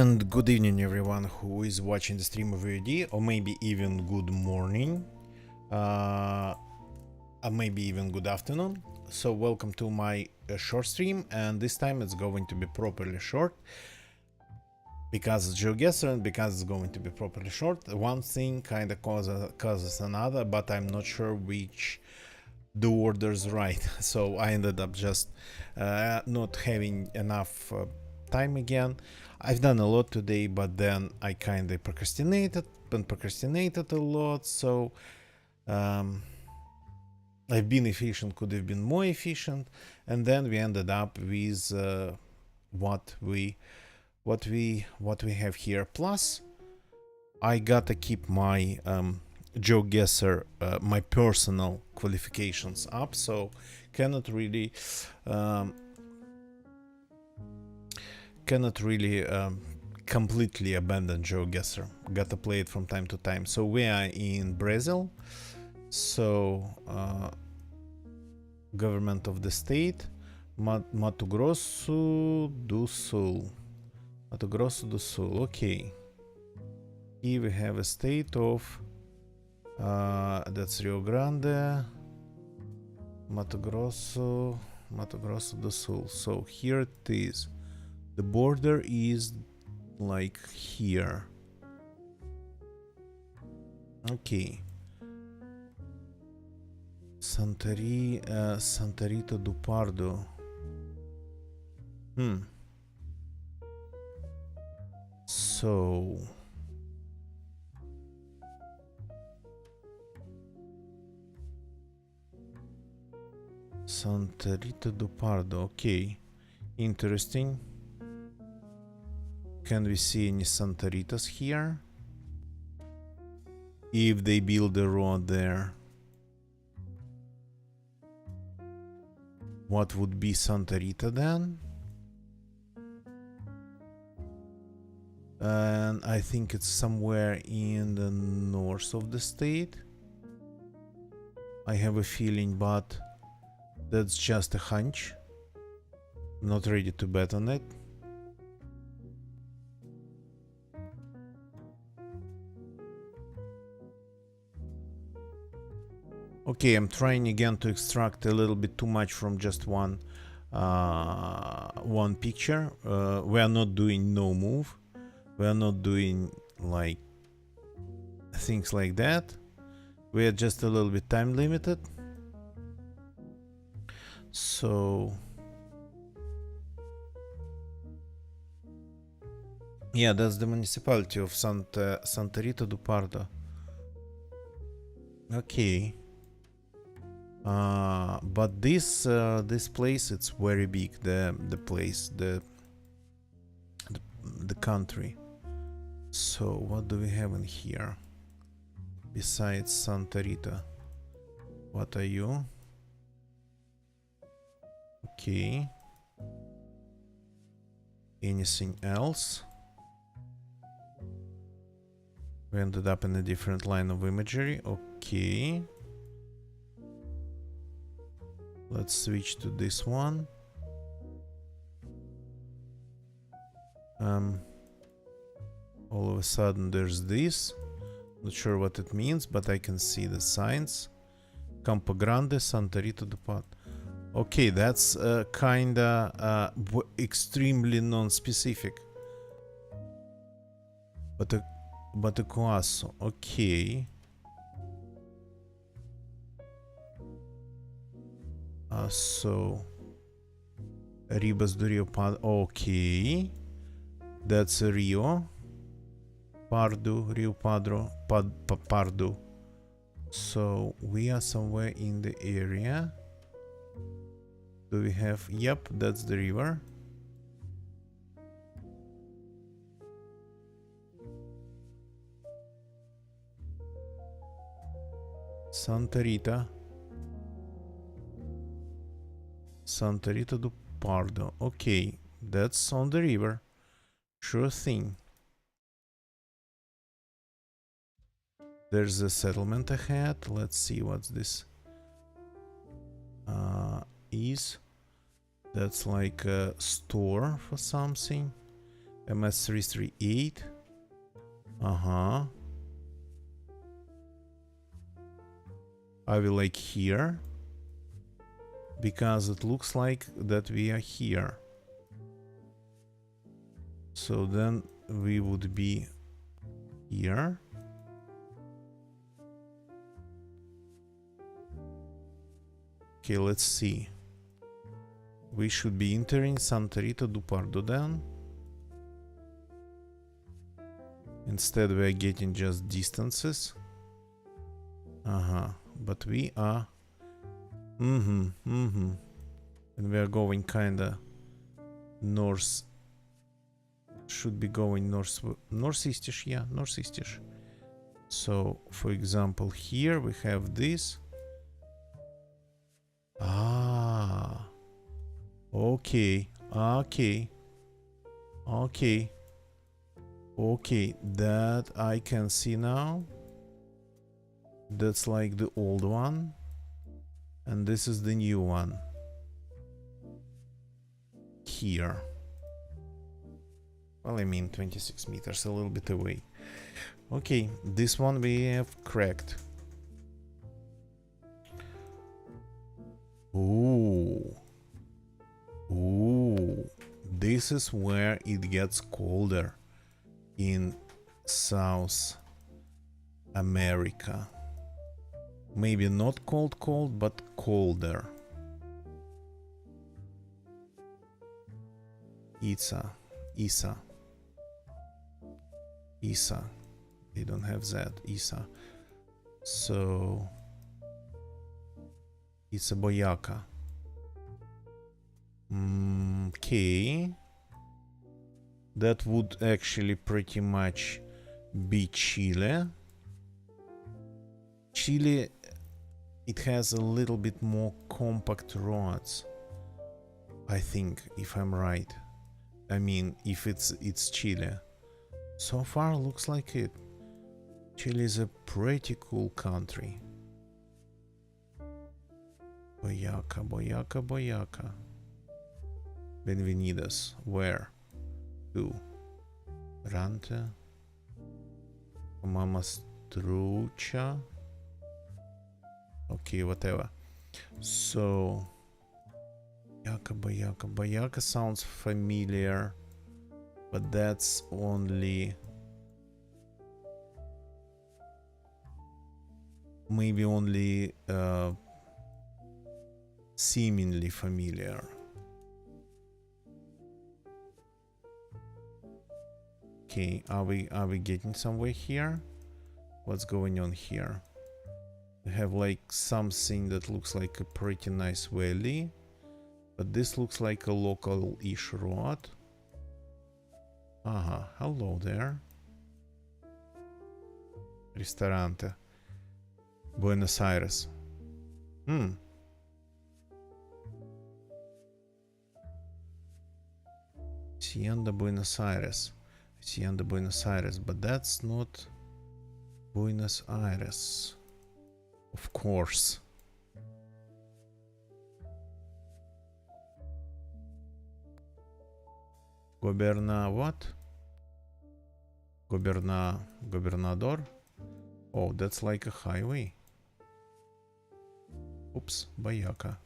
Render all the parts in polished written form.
And good evening everyone who is watching the stream of VOD, or maybe even good morning, or maybe even good afternoon. So welcome to my short stream, and this time it's going to be properly short because it's GeoGuessr, and because it's going to be properly short, one thing kind of causes another, but I'm not sure which the order's right. So I ended up just not having enough time again. I've done a lot today, but then I kind of procrastinated a lot. So I've been efficient, could have been more efficient, and then we ended up with what we have here. Plus, I gotta keep my GeoGuessr, my personal qualifications up, so cannot really completely abandon GeoGuessr. Gotta play it from time to time. So we are in Brazil. So government of the state, Mato Grosso do Sul. Mato Grosso do Sul. Okay. Here we have a state of that's Rio Grande, Mato Grosso do Sul. So here it is. The border is like here. Okay. Santa Rita do Pardo. So Santa Rita do Pardo. Okay, interesting. Can we see any Santa Ritas here? If they build a road there, what would be Santa Rita then? And I think it's somewhere in the north of the state. I have a feeling, but that's just a hunch. Not ready to bet on it. Okay, I'm trying again to extract a little bit too much from just one picture. We are not doing no move. We are not doing like things like that. We are just a little bit time limited. So yeah, that's the municipality of Santa Rita do Pardo. Okay. But this place, it's very big. The place, the country. So what do we have in here besides Santa Rita? What are you? Okay. Anything else? We ended up in a different line of imagery. Okay. Let's switch to this one. All of a sudden there's this. Not sure what it means, but I can see the signs. Campo Grande, Santa Rita do Pardo. Okay, that's kinda extremely non-specific. Batacoaço. Okay. So Ribas do Rio Pardo. Okay, that's Rio Pardo, Rio Padro, Pardo. So we are somewhere in the area. Do we have? Yep, that's the river. Santa Rita do Pardo. Okay, that's on the river. Sure thing. There's a settlement ahead. Let's see what's this is. That's like a store for something. MS338. Uh-huh. I will like here, because it looks like that we are here. So then we would be here. Okay, let's see. We should be entering Santa Rita do Pardo then. Instead we are getting just distances. Uh-huh. But we are... And we are going kinda north. Should be going northeastish, yeah, northeastish. So, for example, here we have this. Ah, okay, okay, that I can see now. That's like the old one, and this is the new one. Here. Well, I mean 26 meters, a little bit away. Okay, this one we have cracked. Ooh. Ooh. This is where it gets colder in South America. Maybe not cold, but colder. Isa. They don't have that. Isa. So it's a Boyaca. Okay. That would actually pretty much be Chile. Chile, it has a little bit more compact roads, I think, if I'm right. I mean, if it's Chile. So far, looks like it. Chile is a pretty cool country. Boyaca. Benvenidos. Where? To? Rante. Mama Strucha. Okay, whatever. So... Boyaca sounds familiar, but that's only... maybe only seemingly familiar. Okay, are we getting somewhere here? What's going on here? We have like something that looks like a pretty nice valley, but this looks like a local-ish road. Hello there. Ristorante. Buenos Aires. Hacienda Buenos Aires, but that's not Buenos Aires. Of course. What? Gobernador? Oh, that's like a highway. Oops, Boyaca.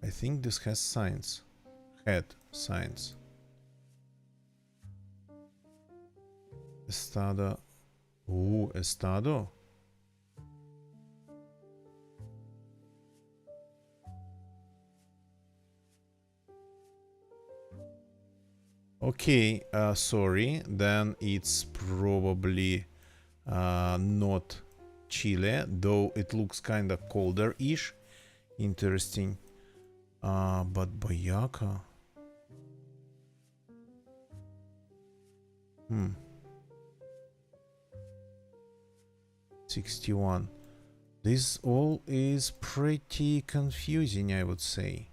I think this has signs. Had signs. Estado. Ooh, Estado. Okay, sorry, then it's probably not Chile, though it looks kind of colder-ish. Interesting. But Boyaca. 61. This all is pretty confusing, I would say.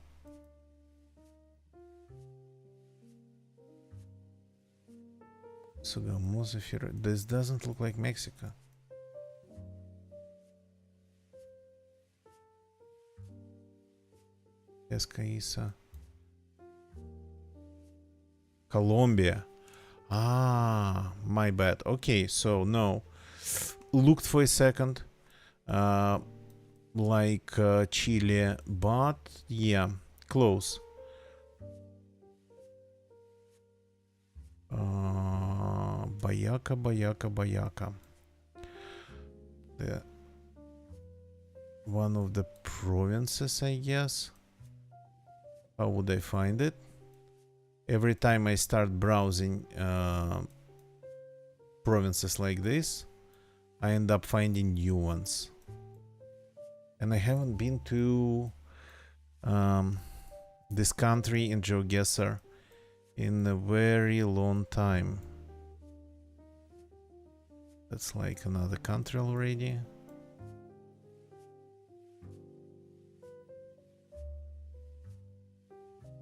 This doesn't look like Mexico. Escaísa. Colombia. Ah, my bad. Okay, so no. Looked for a second. Like Chile, but yeah, close. Bayaka. The one of the provinces, I guess. How would I find it? Every time I start browsing provinces like this, I end up finding new ones. And I haven't been to this country in GeoGuessr in a very long time. That's like another country already.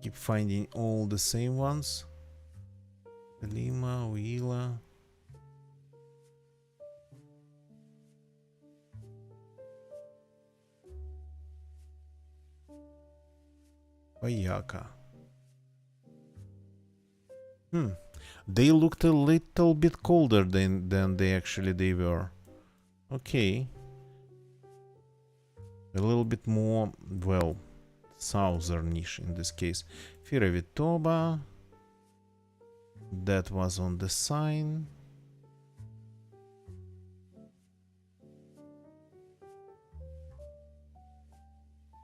Keep finding all the same ones. Lima, Huila. Bayaka. They looked a little bit colder than they actually they were. Okay. A little bit more, well, southernish in this case. Firavitoba. That was on the sign.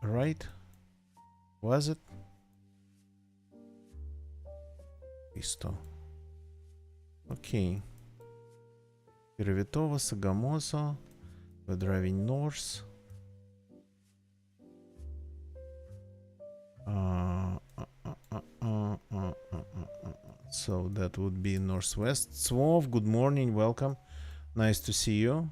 Right? Was it? Isto. Okay. Firavitovo, Sagamoso. We're driving north. So that would be northwest. Swov, good morning, welcome. Nice to see you.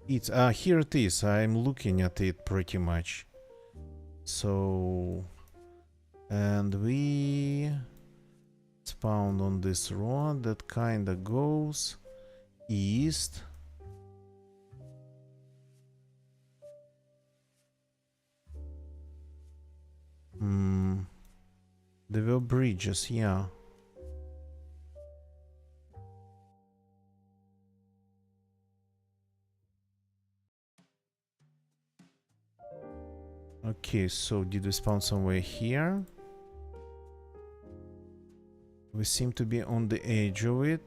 It's here it is. I'm looking at it pretty much. So, and we spawned on this road that kinda goes east. There were bridges, yeah. Okay, so did we spawn somewhere here? We seem to be on the edge of it.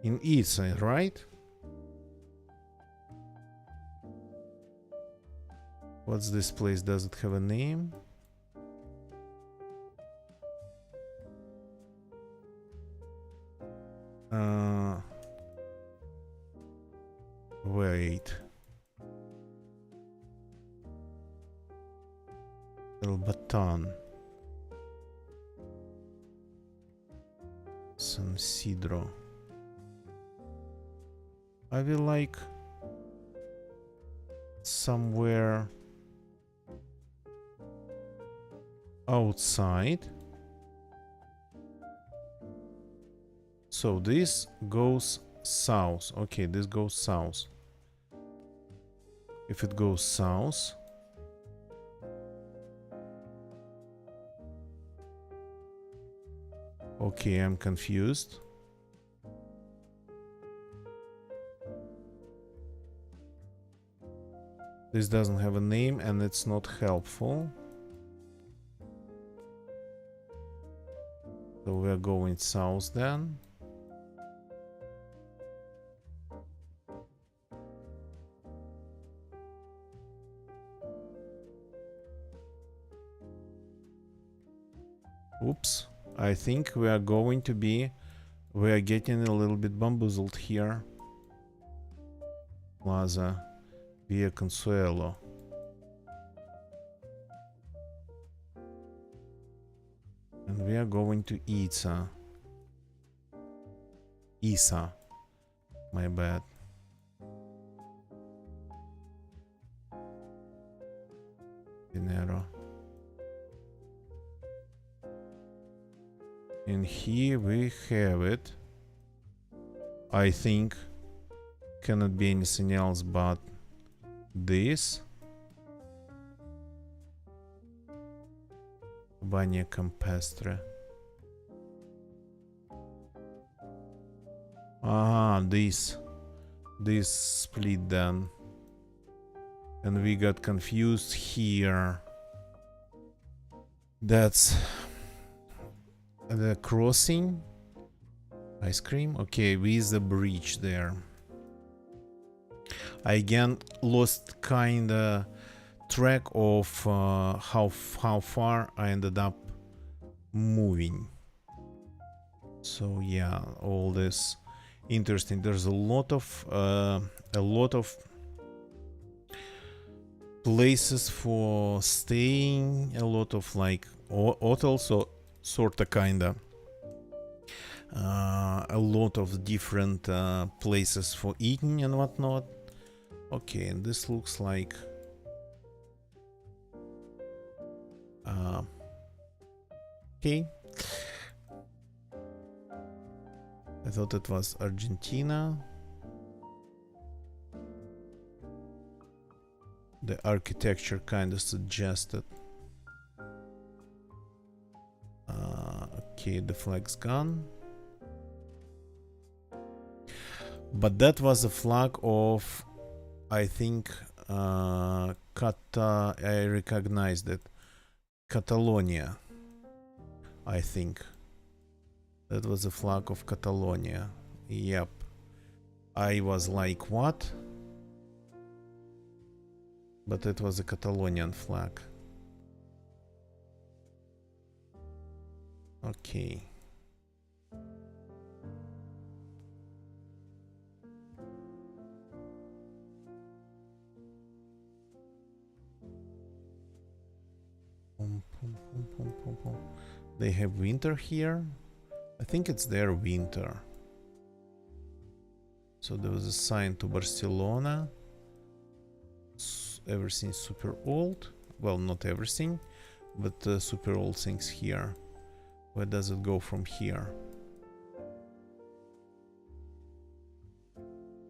In east, right? What's this place? Does it have a name? Wait. El Batan. San Sidro. I will like somewhere outside. So this goes south. Okay, this goes south. If it goes south, okay, I'm confused. This doesn't have a name and it's not helpful. So we're going south then. Oops, I think we are getting a little bit bamboozled here. Plaza Via Consuelo. And we are going to Isa. My bad. Dinero. And here we have it. I think cannot be anything else but this. Banya Campestre. Ah, this split then. And we got confused here. That's the crossing. Ice cream. Okay, with the bridge there. I again lost kinda track of how far I ended up moving. So yeah, all this interesting. There's a lot of places for staying, a lot of like hotels, so sorta kinda a lot of different places for eating and whatnot. Okay, and this looks like okay. I thought it was Argentina. The architecture kind of suggested. Okay, the flag's gone. But that was a flag of, I think, I recognized it. Catalonia, I think. That was a flag of Catalonia. Yep. I was like, what? But it was a Catalonian flag. Okay. They have winter here. I think it's their winter. So there was a sign to Barcelona. Everything's super old. Well, not everything, but super old things here. Where does it go from here?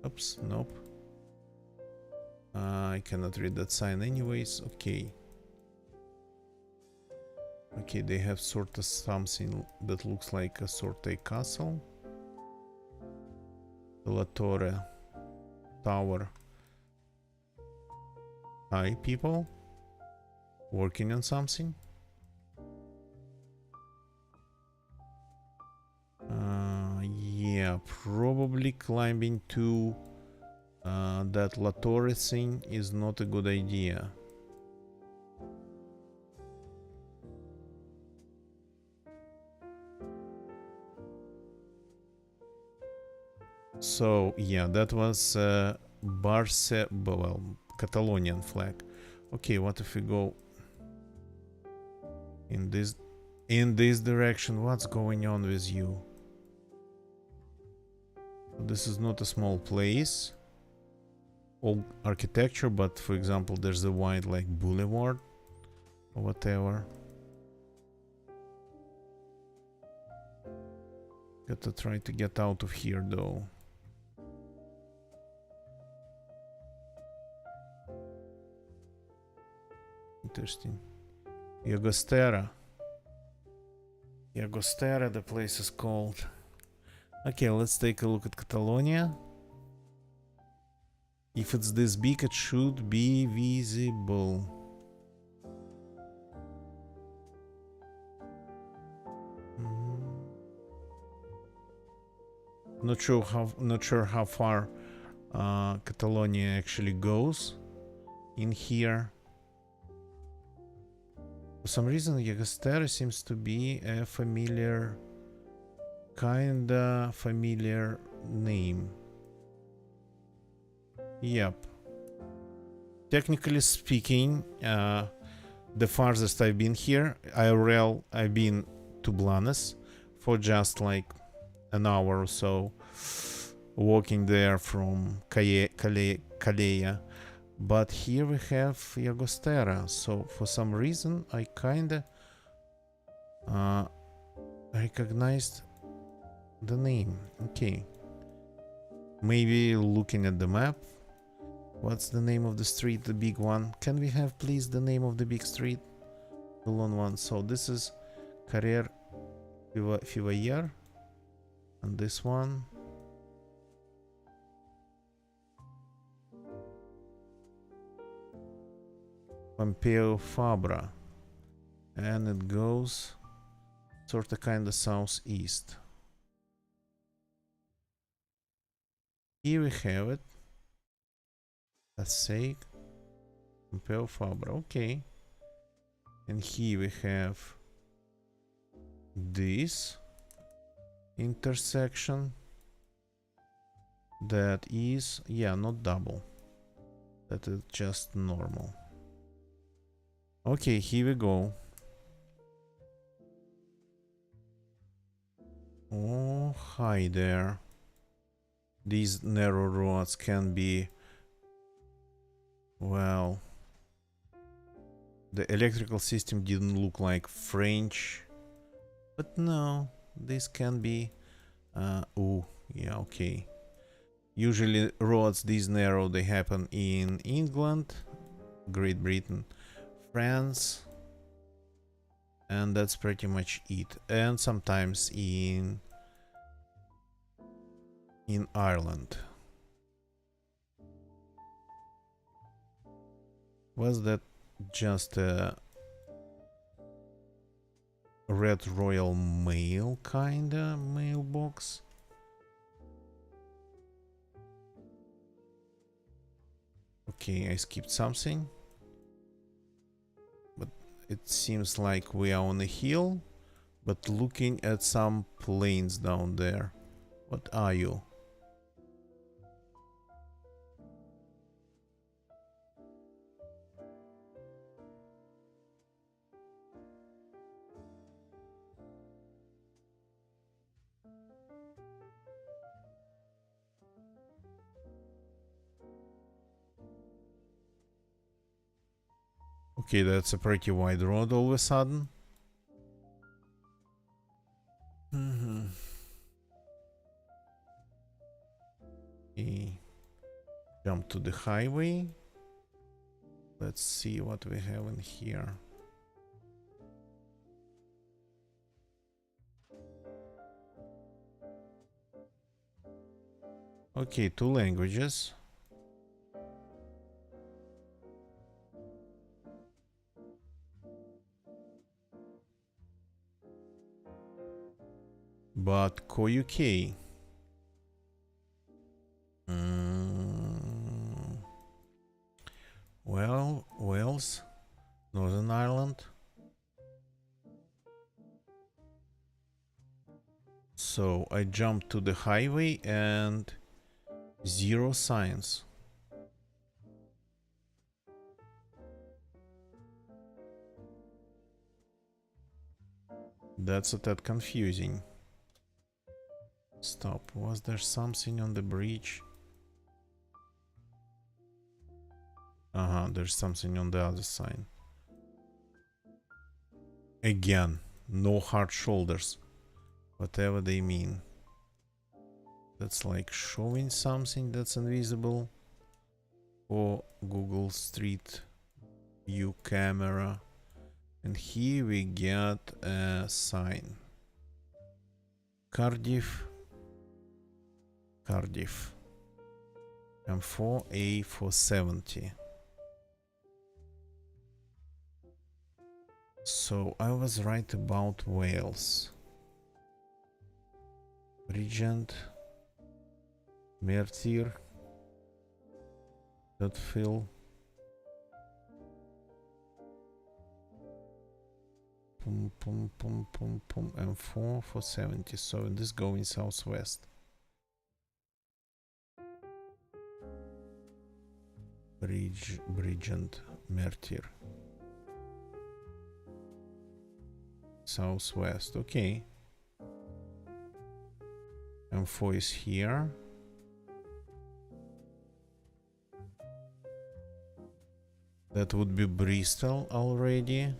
Oops, nope. I cannot read that sign anyways. Okay. Okay, they have sort of something that looks like a sort of castle. La Torre Tower. Hi, people. Working on something. Yeah, probably climbing to that La Torre thing is not a good idea. So yeah, that was Catalonian flag. Okay, what if we go in this direction? What's going on with you? This is not a small place. Old architecture, but for example, there's a wide like boulevard or whatever. Gotta try to get out of here though. Interesting. GeoGuessr. GeoGuessr, the place is called. Okay, let's take a look at Catalonia. If it's this big, it should be visible. Not sure how far Catalonia actually goes in here. For some reason, GeoGuessr seems to be a kinda familiar name. Yep. Technically speaking, the farthest I've been here, I've been to Blanes for just like an hour or so, walking there from Calella. But here we have GeoGuessr, so for some reason I kinda recognized the name. Okay. Maybe looking at the map. What's the name of the street, the big one? Can we have please the name of the big street? The long one. So this is Carrer Fivayer. And this one. Pompeo Fabra. And it goes sort of kind of southeast. Here we have it. Passaic. Pompeo Fabra. Okay. And here we have this intersection that is, yeah, not double. That is just normal. Okay, here we go. Oh, hi there. These narrow roads can be, well, the electrical system didn't look like French, but no, this can be, oh, yeah, okay. Usually roads this narrow, they happen in England, Great Britain, France, and that's pretty much it. And sometimes in Ireland. Was that just a Red Royal Mail kinda mailbox? Okay, I skipped something. But it seems like we are on a hill, but looking at some plains down there. What are you? Okay, that's a pretty wide road all of a sudden. Okay. Jump to the highway. Let's see what we have in here. Okay, 2 languages. But co-UK. Well, Wales, Northern Ireland. So I jump to the highway and 0 signs. That's a tad confusing. Stop. Was there something on the bridge? There's something on the other side. Again, no hard shoulders. Whatever they mean. That's like showing something that's invisible. Or Google Street View camera. And here we get a sign. Cardiff. M4A470. So I was right about Wales. Regent, Merthyr, Dutfield, M4 for 70. So this going southwest. Regent, Merthyr. Southwest, okay. M4 is here. That would be Bristol already.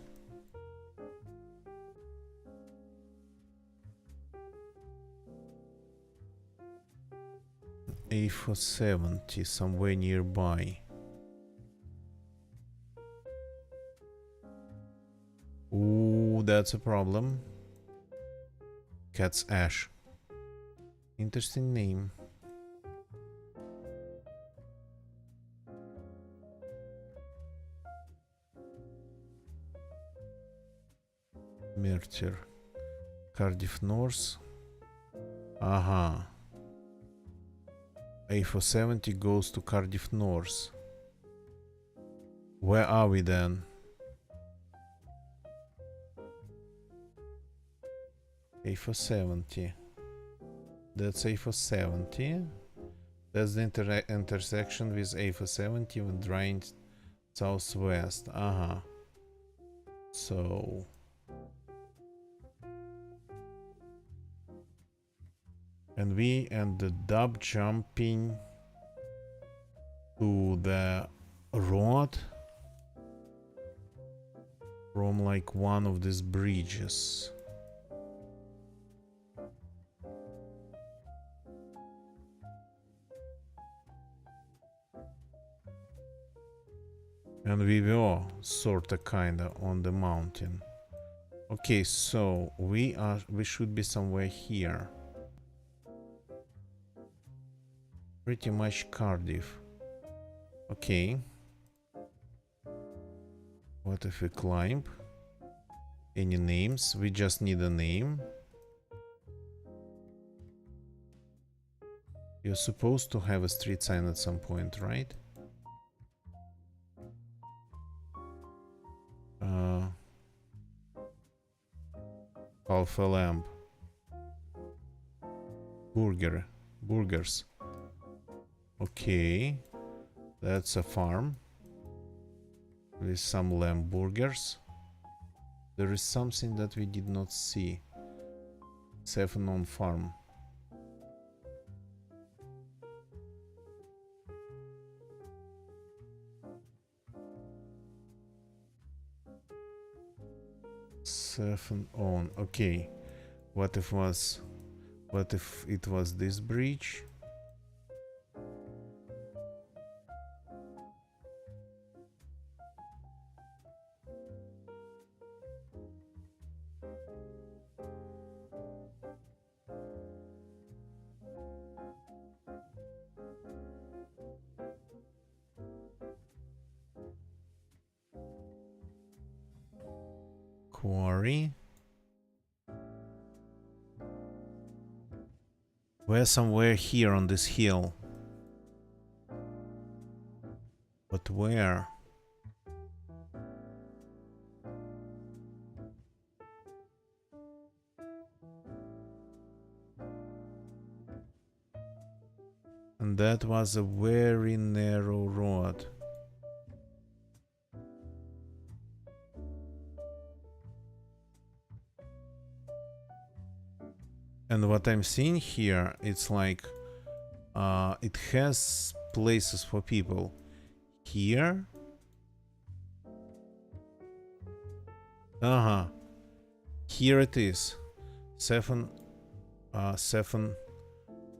A470 somewhere nearby. Ooh, that's a problem. Cat's Ash. Interesting name. Merthyr. Cardiff North. Aha. A470 goes to Cardiff North. Where are we then? A470. That's A470. That's the intersection with A470 with drawing southwest. Aha. So and we ended up jumping to the road from like one of these bridges. And we were sorta kinda on the mountain. Okay, so we should be somewhere here. Pretty much Cardiff. Okay. What if we climb? Any names? We just need a name. You're supposed to have a street sign at some point, right? Alpha lamb. Burgers. Okay, that's a farm with some lamb burgers. There is something that we did not see. 7 on farm. Okay. What if it was this bridge? Quarry. We're somewhere here on this hill. But where? And that was a very narrow road. And what I'm seeing here, it's like it has places for people. Here. Here it is. 7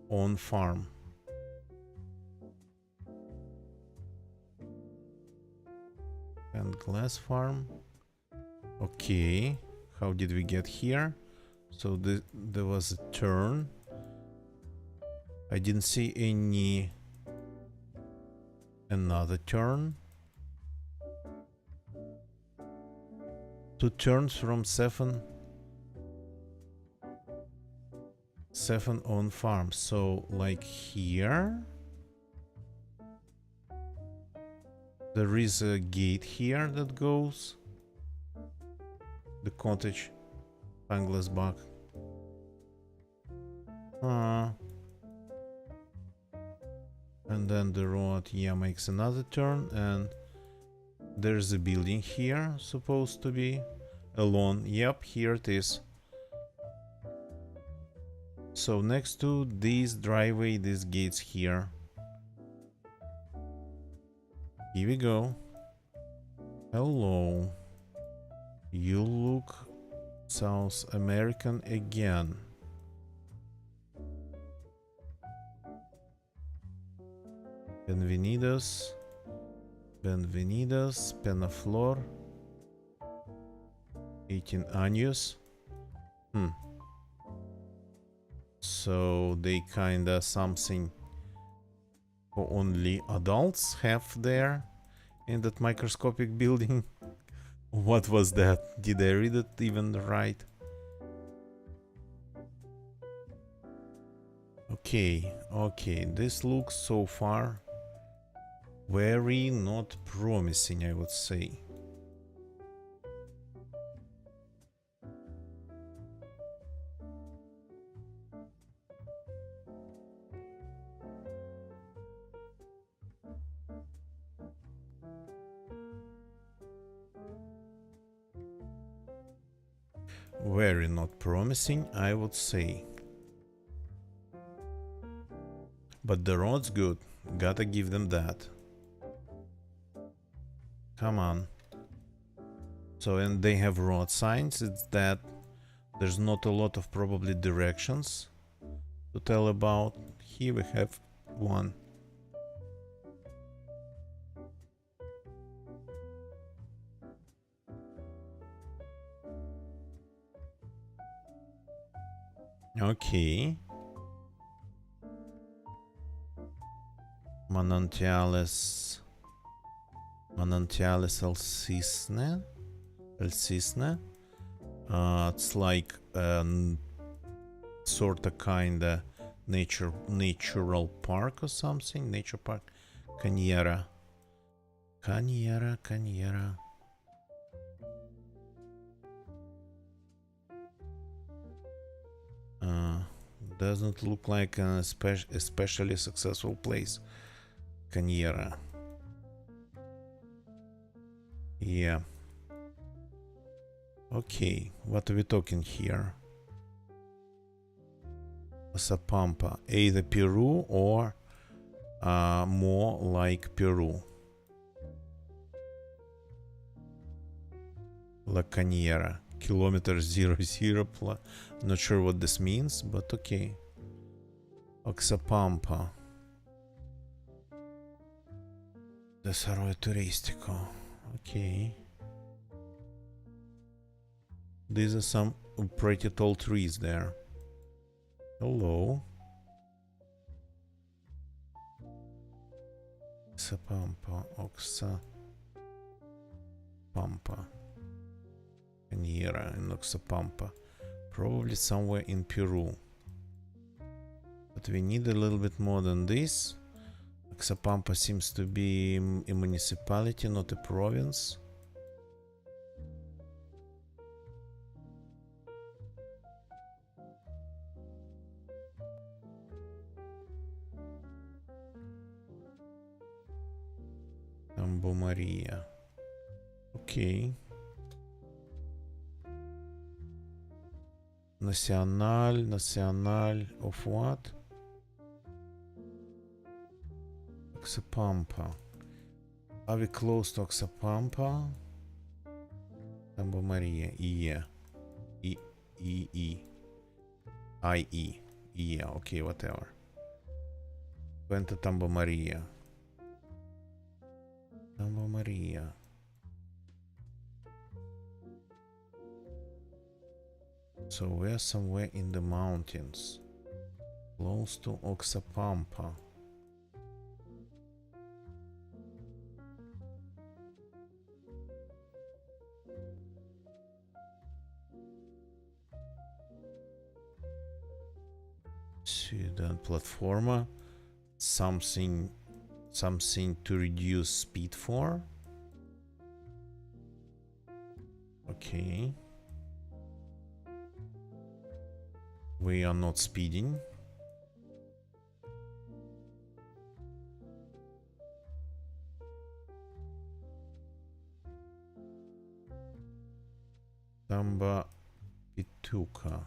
on farm. And glass farm. Okay. How did we get here? So there was a turn. I didn't see another turn. 2 turns from 7 on farm. So like here. There is a gate here that goes. The cottage. Angler's back. And then the road, yeah, makes another turn, and there's a building here, supposed to be a lawn. Yep, here it is. So next to this driveway, these gates here. Here we go. Hello. You look South American again. Benvenidos. Benvenidos. Penaflor. 18 años. So they kinda something for only adults have there in that microscopic building. What was that? Did I read it even right? Okay, okay, this looks so far very not promising, I would say. Very not promising, I would say. But the road's good. Gotta give them that. Come on. So, and they have road signs. It's that there's not a lot of probably directions to tell about. Here we have one. Okay. Manantiales El Cisne. El Cisne. It's like sorta kinda natural park or something. Nature park. Cañera. Cañera. Doesn't look like an especially successful place. Cañera. Yeah. Okay, what are we talking here? Sapampa. Either Peru or more like Peru. La Cañera. Kilometer 00. Not sure what this means, but okay. Oxapampa. Desarrollo turístico. Okay. These are some pretty tall trees there. Hello. Oxapampa. Oxapampa. Cañera and Oxapampa. Probably somewhere in Peru. But we need a little bit more than this. Oxapampa seems to be a municipality, not a province. Tambo Maria. Okay. Nacional of what? Oxapampa. Are we close to Oxapampa? Tambo Maria. Yeah. I-E. Yeah, okay, whatever. Went to Tambo Maria. Tambo Maria. So we're somewhere in the mountains. Close to Oxapampa. Ciudad Platforma. Something to reduce speed for. Okay. We are not speeding. Tamba Pituca.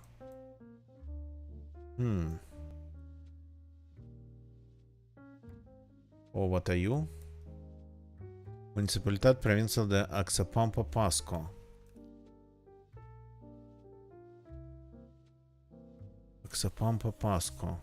Oh, what are you? Municipalidad Provincial de Oxapampa Pasco. Oxapampa Pasco.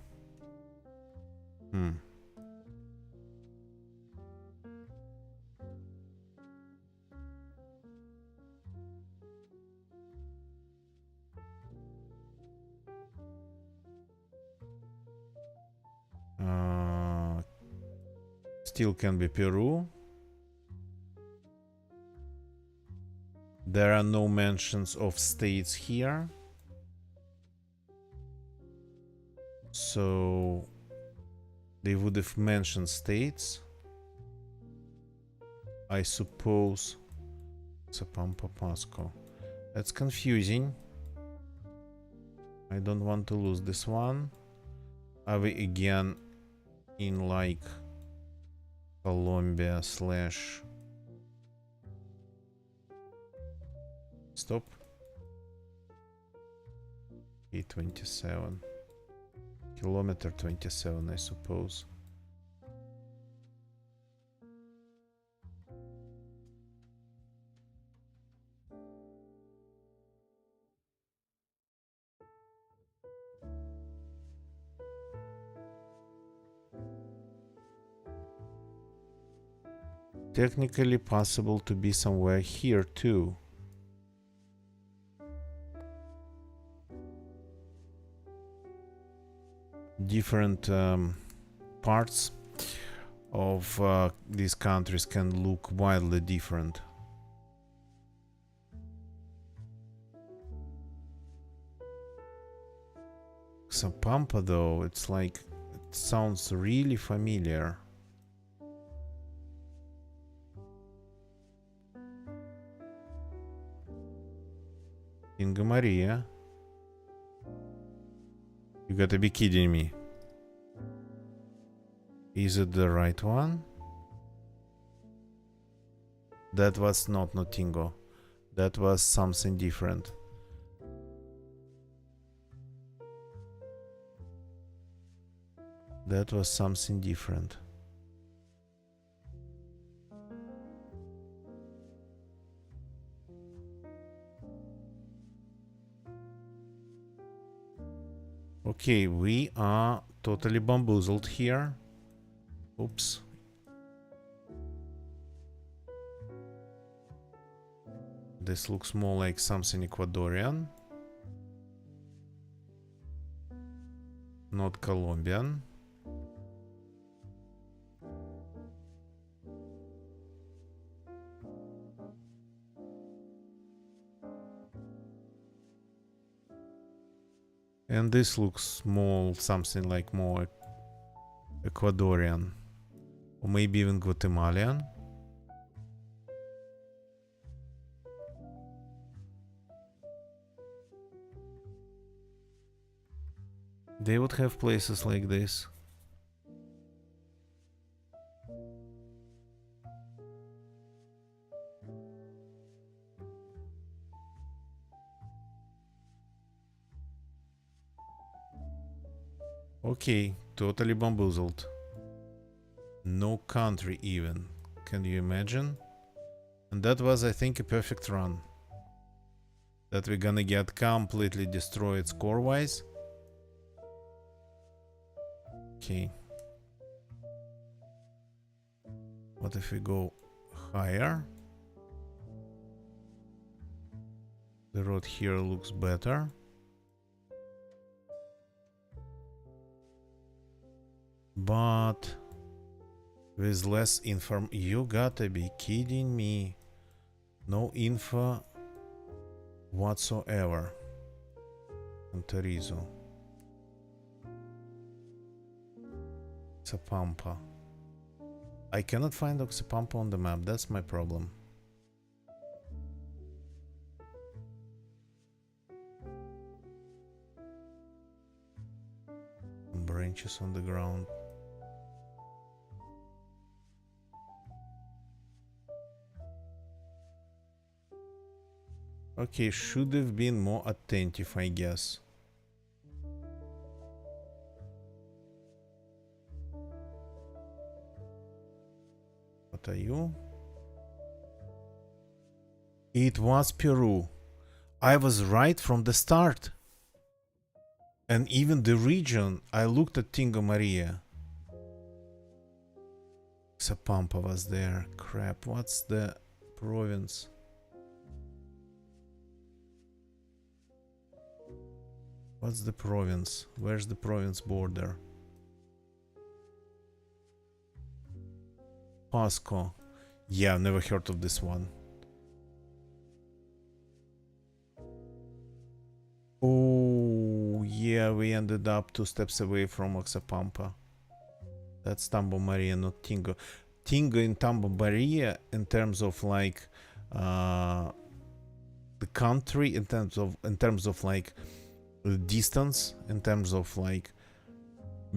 still can be Peru. There are no mentions of states here. So they would have mentioned states. I suppose. Sapampa Pasco. That's confusing. I don't want to lose this one. Are we again in like Colombia slash... Stop. E27. Kilometer 27, I suppose. Technically possible to be somewhere here too. Different parts of these countries can look wildly different. Sapampa though, it's like, it sounds really familiar. Inga Maria. You gotta be kidding me. Is it the right one? That was not Notingo. That was something different. That was something different. Okay, we are totally bamboozled here. Oops. This looks more like something Ecuadorian. Not Colombian. And this looks more something like more Ecuadorian. Or maybe even Guatemalan. They would have places like this. Okay, totally bamboozled. No country even. Can you imagine? And that was, I think, a perfect run. That we're gonna get completely destroyed score-wise. Okay. What if we go higher? The road here looks better. But with less info. You gotta be kidding me. No info whatsoever. Anterizo. Oxapampa. I cannot find Oxapampa on the map. That's my problem. Branches on the ground. Okay, should have been more attentive, I guess. What are you? It was Peru. I was right from the start. And even the region, I looked at Tingo Maria. Sapampa was there. Crap, what's the province? What's the province? Where's the province border? Pasco. Yeah, I've never heard of this one. Oh, yeah, we ended up 2 steps away from Oxapampa. That's Tambo Maria, not Tingo. Tingo in Tambo Maria, in terms of like the country, in terms of like the distance, in terms of like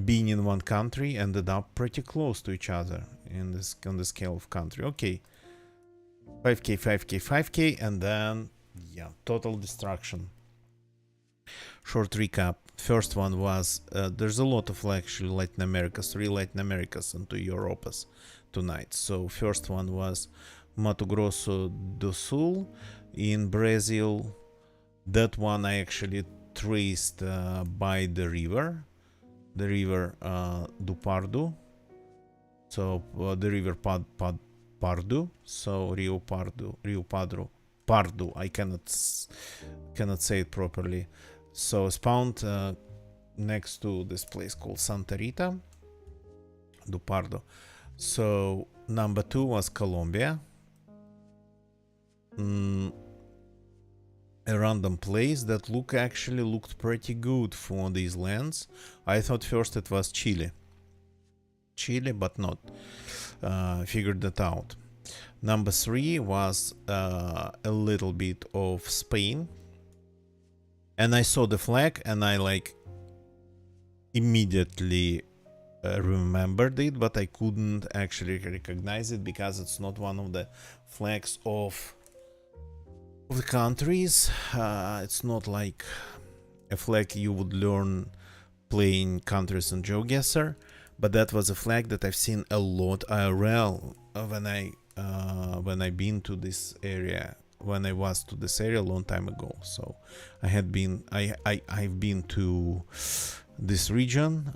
being in one country, ended up pretty close to each other in this on the scale of country. Okay, 5k, 5k, 5k, and then yeah, total destruction. Short recap. First one was there's a lot of actually Latin Americas, 3 Latin Americas and 2 Europas tonight. So first one was Mato Grosso do Sul in Brazil. That one I actually traced by the river do Pardo. So the river Pardo. So Rio Pardo. I cannot say it properly. So it's found next to this place called Santa Rita do Pardo. So number 2 was Colombia. A random place that looked pretty good for these lands. I thought first it was Chile, but not. Figured that out. Number 3 was a little bit of Spain, and I saw the flag and I like immediately remembered it, but I couldn't actually recognize it because it's not one of the flags of the countries. It's not like a flag you would learn playing countries in GeoGuessr, but that was a flag that I've seen a lot IRL when I been to this area, when I was to this area a long time ago. So I've been to this region,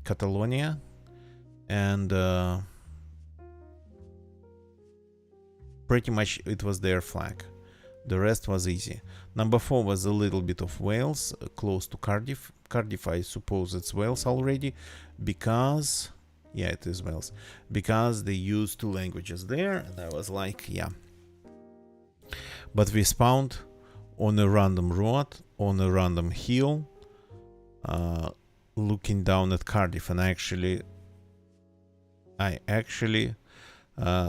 Catalonia, and pretty much it was their flag. The rest was easy. Number 4 was a little bit of Wales, close to Cardiff. Cardiff, I suppose it's Wales already, because yeah, it is Wales, because they use 2 languages there, and I was like, yeah. But we spawned on a random road, on a random hill, looking down at Cardiff, and I actually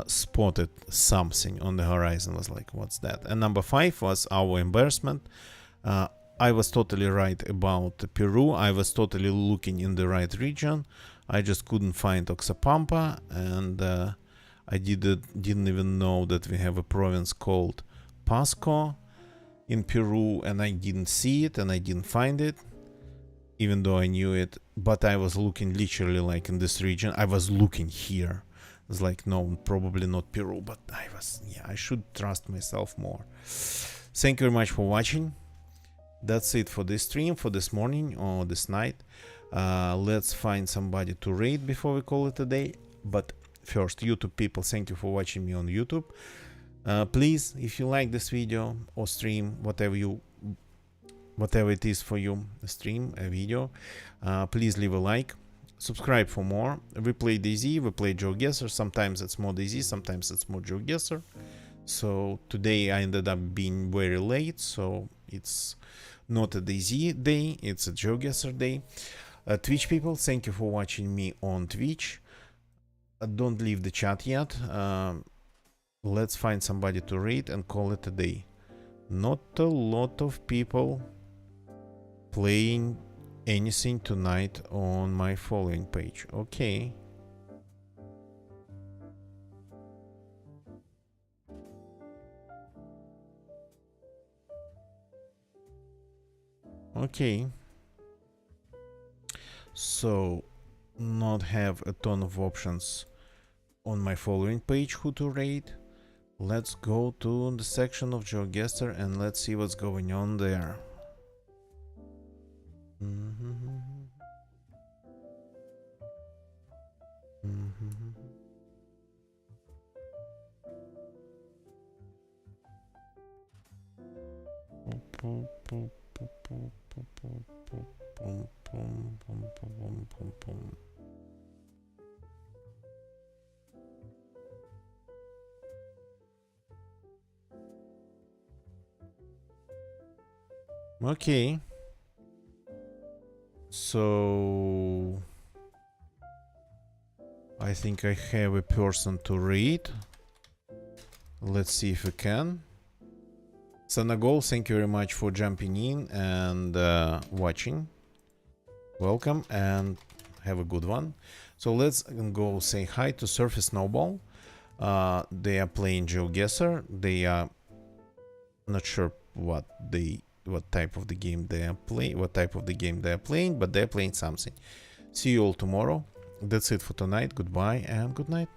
spotted something on the horizon. Was like, what's that? And number 5 was our embarrassment. I was totally right about Peru. I was totally looking in the right region. I just couldn't find Oxapampa, and I didn't even know that we have a province called Pasco in Peru, and I didn't see it and I didn't find it, even though I knew it. But I was looking literally like in this region. I was looking here. It's like, no, probably not Peru, but I should trust myself more. Thank you very much for watching. That's it for this stream, for this morning or this night. Let's find somebody to raid before we call it a day. But first, YouTube people, thank you for watching me on YouTube. Please, if you like this video or stream, whatever it is for you, a stream, a video, please leave a like. Subscribe for more. We play DayZ, we play GeoGuessr. Sometimes it's more DayZ, sometimes it's more GeoGuessr. So today I ended up being very late, so it's not a DayZ day, it's a GeoGuessr day. Twitch people, thank you for watching me on Twitch. Don't leave the chat yet. Let's find somebody to raid and call it a day. Not a lot of people playing anything tonight on my following page. Okay. Okay. So, not have a ton of options on my following page who to raid. Let's go to the section of GeoGuessr and let's see what's going on there. Okay. So I think I have a person to read. Let's see if we can. Sanagol, thank you very much for jumping in and watching. Welcome and have a good one. So let's go say hi to Surface Snowball. They are playing GeoGuessr. They are not sure what type of the game they are playing, but they're playing something. See you all tomorrow. That's it for tonight. Goodbye and good night.